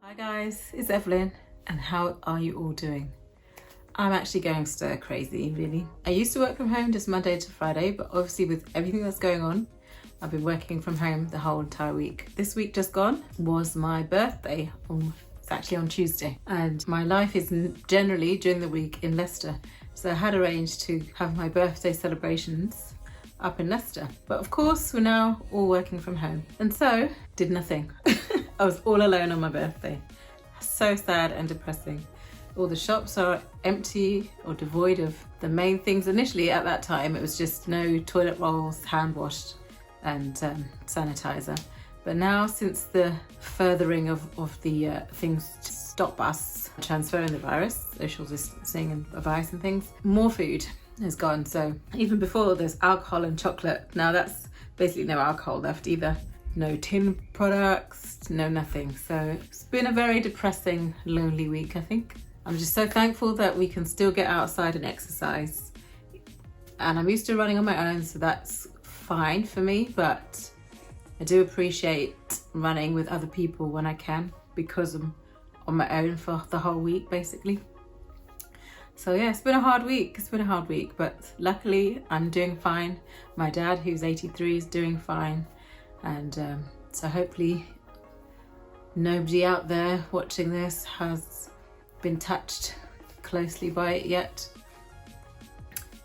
Hi guys, it's Evelyn, and how are you all doing? I'm actually going stir crazy, really. I used to work from home just Monday to Friday, but obviously with everything that's going on, I've been working from home the whole entire week. This week just gone was my birthday. It's actually on Tuesday, and my life is generally during the week in Leicester. So I had arranged to have my birthday celebrations up in Leicester. But of course, we're now all working from home. And so, did nothing. I was all alone on my birthday. So sad and depressing. All the shops are empty or devoid of the main things. Initially at that time, it was just no toilet rolls, hand washed and sanitizer. But now, since the furthering of the things to stop us transferring the virus, social distancing and virus and things, more food has gone. So even before, there's alcohol and chocolate. Now that's basically no alcohol left either. No tin products, no nothing. So it's been a very depressing, lonely week, I think. I'm just so thankful that we can still get outside and exercise. And I'm used to running on my own, so that's fine for me, but I do appreciate running with other people when I can, because I'm on my own for the whole week, basically. So yeah, it's been a hard week. But luckily I'm doing fine. My dad, who's 83, is doing fine. And so hopefully nobody out there watching this has been touched closely by it yet.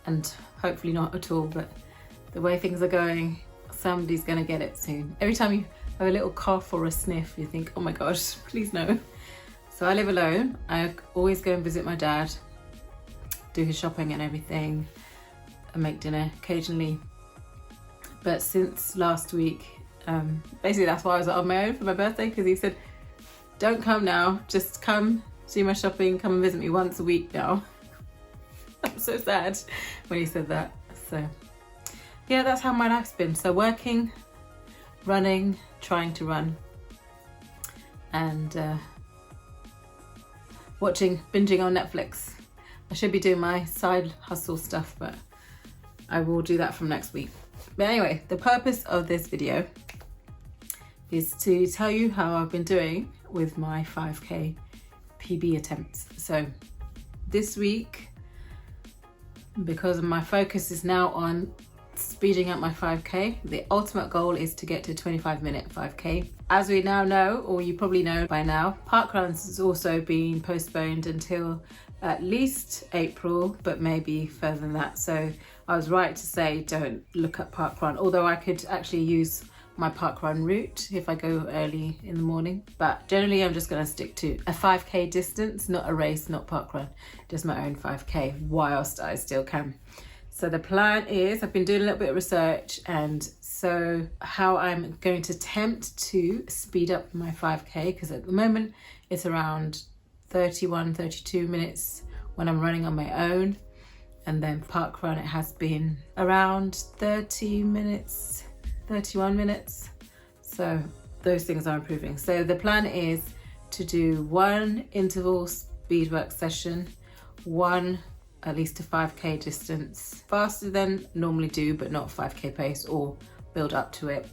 And hopefully not at all, but the way things are going, somebody's gonna get it soon. Every time you have a little cough or a sniff, you think, oh my gosh, please no. So I live alone. I always go and visit my dad, do his shopping and everything, and make dinner occasionally. But since last week, basically that's why I was on my own for my birthday, because he said, don't come now, just come do my shopping, come and visit me once a week now. I'm so sad when he said that. So yeah, that's how my life's been. So working, running, trying to run, and binging on Netflix. I should be doing my side hustle stuff, but I will do that from next week. But anyway, the purpose of this video is to tell you how I've been doing with my 5K PB attempts. So this week, because my focus is now on speeding up my 5K, the ultimate goal is to get to 25-minute 5K. As we now know, or you probably know by now, parkruns has also been postponed until at least April, but maybe further than that. So I was right to say don't look at parkrun, although I could actually use my parkrun route if I go early in the morning. But generally I'm just going to stick to a 5K distance, not a race, not parkrun, just my own 5K whilst I still can. So the plan is, I've been doing a little bit of research, and so how I'm going to attempt to speed up my 5K, because at the moment it's around 32 minutes when I'm running on my own, and then parkrun it has been around 31 minutes. So those things are improving. So the plan is to do one interval speed work session, one at least a 5K distance, faster than normally do, but not 5K pace, or build up to it,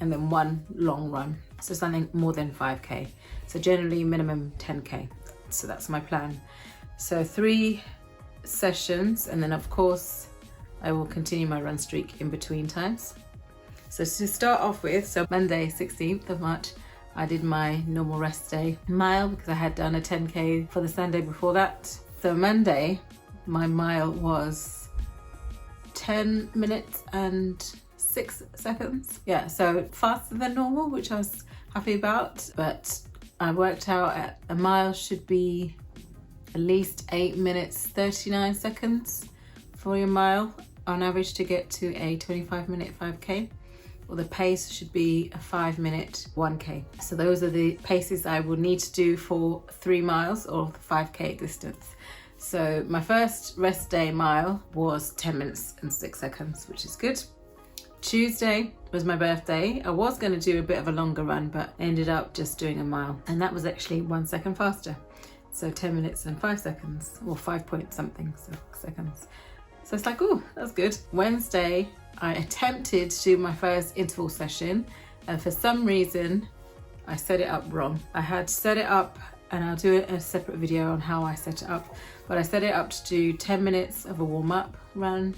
and then one long run, so something more than 5K. So generally minimum 10K. So that's my plan. So 3 sessions, and then of course I will continue my run streak in between times. So to start off with, so Monday 16th of March, I did my normal rest day mile, because I had done a 10K for the Sunday before that. So Monday, my mile was 10 minutes and 6 seconds. Yeah, so faster than normal, which I was happy about. But I worked out at a mile should be at least 8 minutes 39 seconds for your mile on average to get to a 25-minute 5K. Or the pace should be a 5-minute 1K. So those are the paces I will need to do for 3 miles or 5K distance. So my first rest day mile was 10 minutes and 6 seconds, which is good. Tuesday was my birthday. I was going to do a bit of a longer run, but ended up just doing a mile. And that was actually 1 second faster. So 10 minutes and 5 seconds, or 5 point something seconds. So it's like, oh, that's good. Wednesday, I attempted to do my first interval session, and for some reason, I set it up wrong. I had set it up, and I'll do a separate video on how I set it up, but I set it up to do 10 minutes of a warm-up run,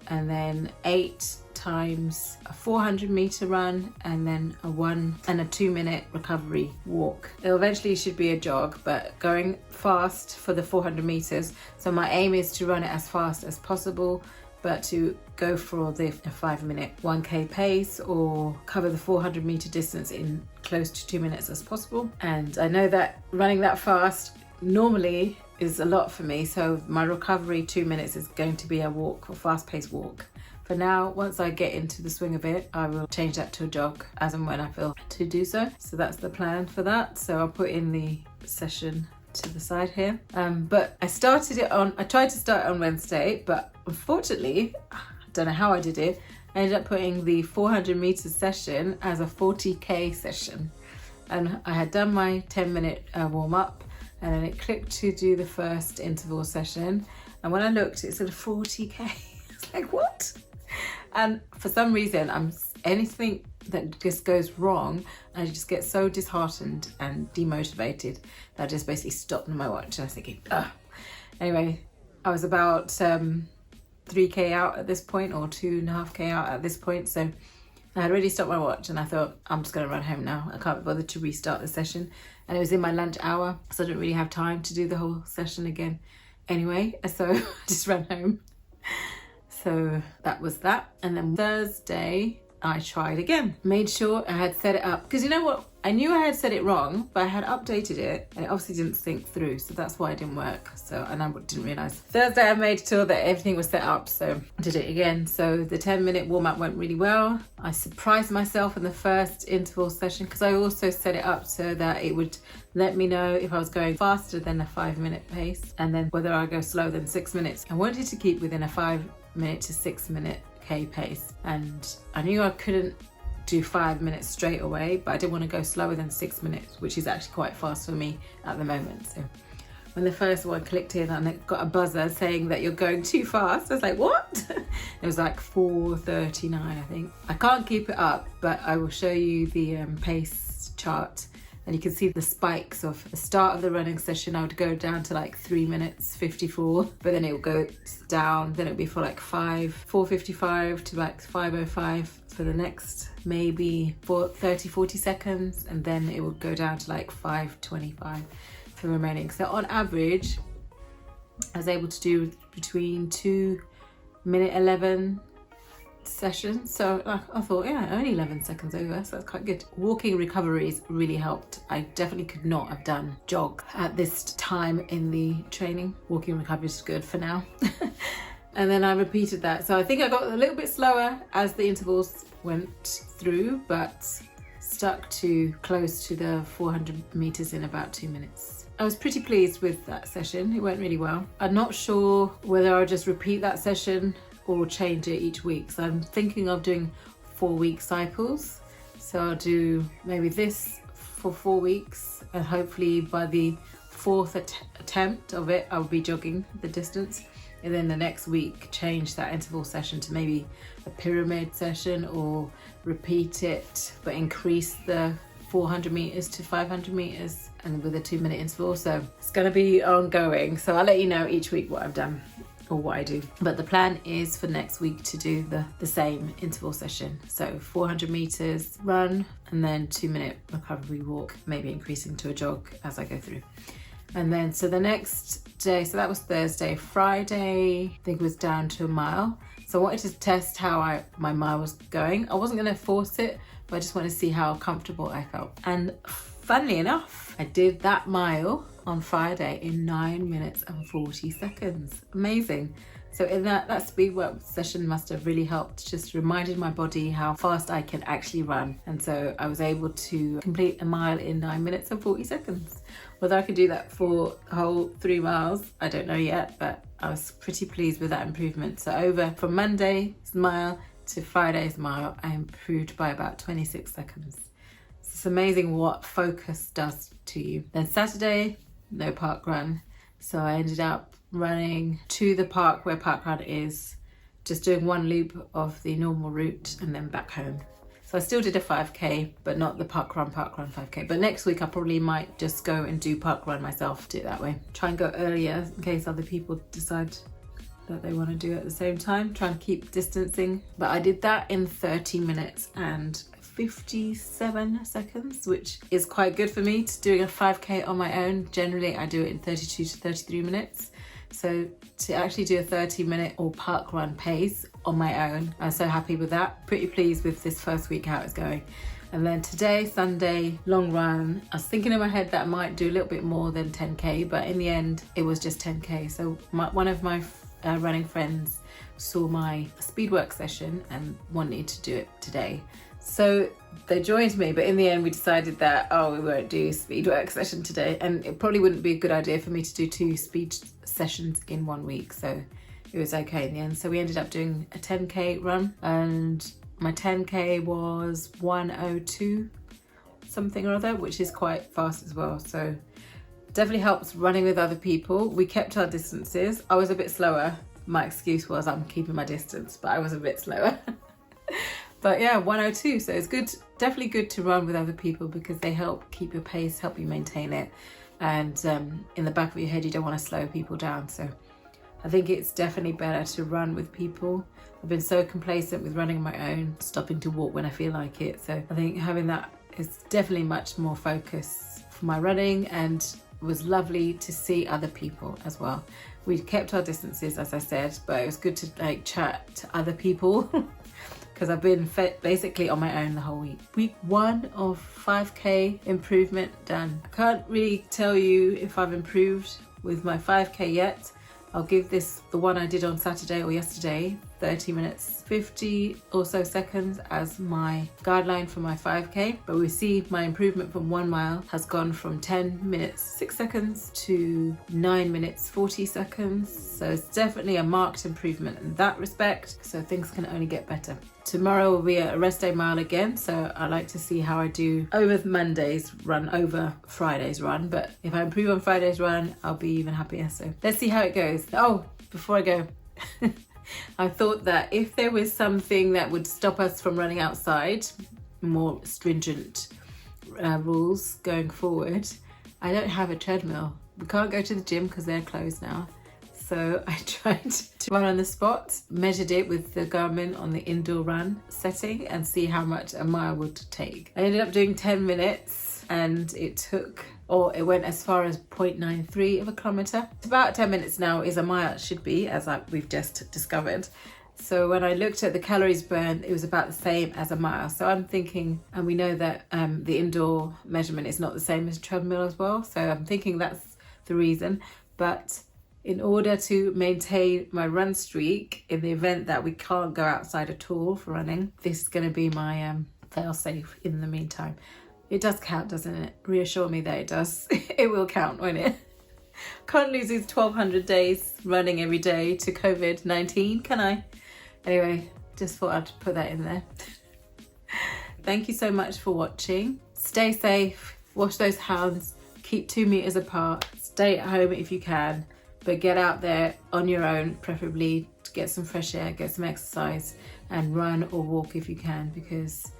and then 8 times a 400-meter run, and then a 1 and a 2-minute recovery walk. It eventually should be a jog, but going fast for the 400 meters. So my aim is to run it as fast as possible, but to go for the 5-minute 1K pace, or cover the 400-meter distance in close to 2 minutes as possible. And I know that running that fast normally is a lot for me, so my recovery 2 minutes is going to be a walk, a fast-paced walk. For now, once I get into the swing of it, I will change that to a jog as and when I feel to do so. So that's the plan for that. So I'll put in the session to the side here. But I tried to start on Wednesday, but unfortunately, I don't know how I did it. I ended up putting the 400 meter session as a 40K session. And I had done my 10-minute warm up, and then it clicked to do the first interval session. And when I looked, it said 40K. It's like, what? And for some reason, anything that just goes wrong, I just get so disheartened and demotivated that I just basically stopped on my watch. And I was thinking, ugh. Anyway, I was about 3K out at this point, or 2.5K out at this point. So I had already stopped my watch, and I thought, I'm just going to run home now. I can't be bothered to restart the session. And it was in my lunch hour, so I didn't really have time to do the whole session again anyway. So I just ran home. So that was that. And then Thursday, I tried again. Made sure I had set it up. Because you know what? I knew I had set it wrong, but I had updated it, and it obviously didn't sync through. So that's why it didn't work. And I didn't realise. Thursday, I made sure that everything was set up. So I did it again. So the 10-minute warm-up went really well. I surprised myself in the first interval session, because I also set it up so that it would let me know if I was going faster than a 5-minute pace, and then whether I go slower than 6 minutes. I wanted to keep within a 5-minute to 6-minute K pace, and I knew I couldn't do 5 minutes straight away, but I didn't want to go slower than 6 minutes, which is actually quite fast for me at the moment. So when the first one clicked in and it got a buzzer saying that you're going too fast, I was like, what? It was like 4:39, I think. I can't keep it up, but I will show you the pace chart, and you can see the spikes of the start of the running session. I would go down to like 3 minutes 54, but then it would go down, then it would be for like 4:55 to like 5:05 for the next maybe 40 seconds, and then it would go down to like 5:25 for the remaining. So on average, I was able to do between 2:11 sessions. So I thought, yeah, only 11 seconds over, so that's quite good. Walking recoveries really helped. I definitely could not have done jog at this time in the training. Walking recoveries is good for now. And then I repeated that. So I think I got a little bit slower as the intervals went through, but stuck to close to the 400 meters in about 2 minutes. I was pretty pleased with that session. It went really well. I'm not sure whether I'll just repeat that session or change it each week. So I'm thinking of doing 4-week cycles. So I'll do maybe this for 4 weeks, and hopefully by the 4th attempt of it, I'll be jogging the distance. And then the next week, change that interval session to maybe a pyramid session, or repeat it, but increase the 400 meters to 500 meters and with a 2-minute interval. So it's going to be ongoing. So I'll let you know each week what I've done or what I do. But the plan is for next week to do the same interval session. So 400 meters run, and then 2-minute recovery walk, maybe increasing to a jog as I go through. And then, so the next day, so that was Thursday. Friday, I think it was down to a mile. So I wanted to test how my mile was going. I wasn't gonna force it, but I just wanted to see how comfortable I felt. And funnily enough, I did that mile on Friday in 9 minutes and 40 seconds. Amazing. So in that speed work session must have really helped, just reminded my body how fast I can actually run. And so I was able to complete a mile in 9 minutes and 40 seconds. Whether I could do that for the whole 3 miles, I don't know yet, but I was pretty pleased with that improvement. So over from Monday's mile to Friday's mile, I improved by about 26 seconds. It's amazing what focus does to you. Then Saturday, no park run. So I ended up running to the park where park run is, just doing 1 loop of the normal route and then back home. So I still did a 5k, but not the park run 5k. But next week I probably might just go and do park run myself, do it that way. Try and go earlier in case other people decide that they want to do it at the same time. Try and keep distancing. But I did that in 30 minutes and 57 seconds, which is quite good for me to doing a 5k on my own. Generally I do it in 32 to 33 minutes. So to actually do a 30-minute or park run pace on my own, I'm so happy with that. Pretty pleased with this first week, how it's going. And then today, Sunday, long run. I was thinking in my head that I might do a little bit more than 10k, but in the end, it was just 10k. So one of my running friends saw my speed work session and wanted to do it today. So they joined me, but in the end we decided that, oh, we won't do speed work session today, and it probably wouldn't be a good idea for me to do 2 speed sessions in 1 week, so it was okay in the end. So we ended up doing a 10k run, and my 10k was 1:02 something or other, which is quite fast as well. So definitely helps running with other people. We kept our distances. I was a bit slower. My excuse was I'm keeping my distance, but I was a bit slower. But yeah, 1:02, so it's good, definitely good to run with other people because they help keep your pace, help you maintain it. And in the back of your head, you don't want to slow people down. So I think it's definitely better to run with people. I've been so complacent with running on my own, stopping to walk when I feel like it. So I think having that is definitely much more focus for my running, and it was lovely to see other people as well. We kept our distances, as I said, but it was good to like chat to other people. Because I've been basically on my own the whole week. Week 1 of 5k improvement done. I can't really tell you if I've improved with my 5k yet. I'll give this the one I did on Saturday or yesterday, 30 minutes 50 or so seconds as my guideline for my 5k, but we see my improvement from 1 mile has gone from 10 minutes 6 seconds to 9 minutes 40 seconds. So it's definitely a marked improvement in that respect, so things can only get better. Tomorrow will be a rest day mile again, so I like to see how I do over Monday's run, over Friday's run, but if I improve on Friday's run, I'll be even happier. So let's see how it goes. Oh, before I go, I thought that if there was something that would stop us from running outside, more stringent rules going forward, I don't have a treadmill. We can't go to the gym because they're closed now. So I tried to run on the spot, measured it with the Garmin on the indoor run setting and see how much a mile would take. I ended up doing 10 minutes and it went as far as 0.93 of a kilometre. About 10 minutes now is a mile, it should be, as we've just discovered. So when I looked at the calories burned, it was about the same as a mile. So I'm thinking, and we know that the indoor measurement is not the same as treadmill as well. So I'm thinking that's the reason. But in order to maintain my run streak, in the event that we can't go outside at all for running, this is going to be my fail-safe in the meantime. It does count, doesn't it? Reassure me that it does. It will count, won't it? Can't lose these 1,200 days running every day to COVID-19, can I? Anyway, just thought I'd put that in there. Thank you so much for watching. Stay safe, wash those hands, keep 2 meters apart, stay at home if you can, but get out there on your own, preferably to get some fresh air, get some exercise, and run or walk if you can, because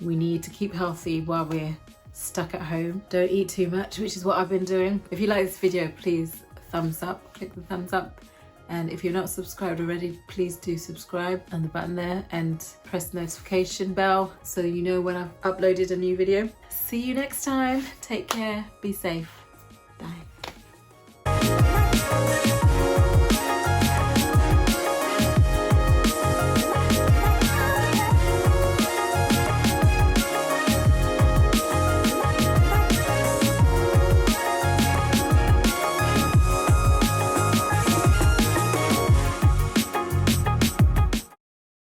we need to keep healthy while we're stuck at home. Don't eat too much, which is what I've been doing. If you like this video, please thumbs up, click the thumbs up. And if you're not subscribed already, please do subscribe on the button there and press the notification bell so you know when I've uploaded a new video. See you next time. Take care, be safe. Bye.